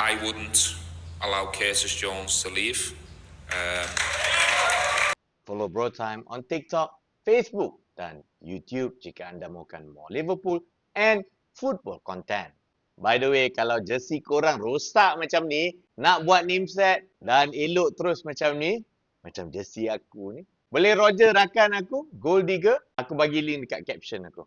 I wouldn't allow Curtis Jones to leave. Follow Bro Time on TikTok, Facebook dan YouTube jika anda mahukan more Liverpool and football content. By the way, kalau jersey korang rosak macam ni, nak buat name set dan elok terus macam ni, macam jersey aku ni, boleh Roger rakan aku, Gold Digger, aku bagi link dekat caption aku.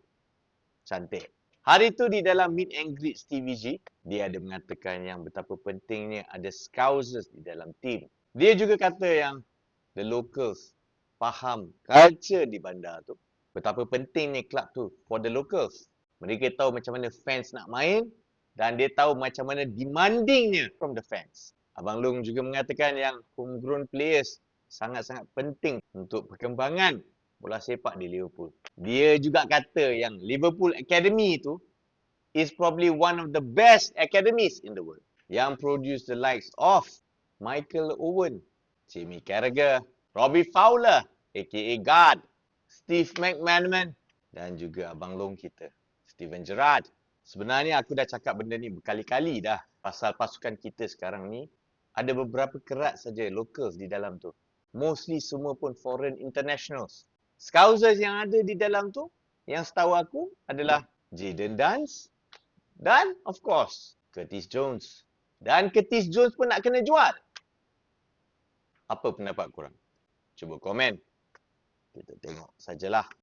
Cantik. Hari tu di dalam Meet and Greet TVG, dia ada mengatakan yang betapa pentingnya ada Scousers di dalam team. Dia juga kata yang the locals faham culture di bandar tu. Betapa pentingnya kelab tu for the locals. Mereka tahu macam mana fans nak main dan dia tahu macam mana demandingnya from the fans. Abang Long juga mengatakan yang homegrown players sangat-sangat penting untuk perkembangan bola sepak di Liverpool. Dia juga kata yang Liverpool Academy tu is probably one of the best academies in the world yang produce the likes of Michael Owen, Jamie Carragher, Robbie Fowler aka God, Steve McManaman dan juga Abang Long kita, Steven Gerrard. Sebenarnya aku dah cakap benda ni berkali-kali dah pasal pasukan kita sekarang ni ada beberapa kerat saja locals di dalam tu. Mostly semua pun foreign internationals. Scousers yang ada di dalam tu, yang setahu aku adalah Jadon Dance dan of course Curtis Jones. Dan Curtis Jones pun nak kena jual. Apa pendapat korang? Cuba komen. Kita tengok sajalah.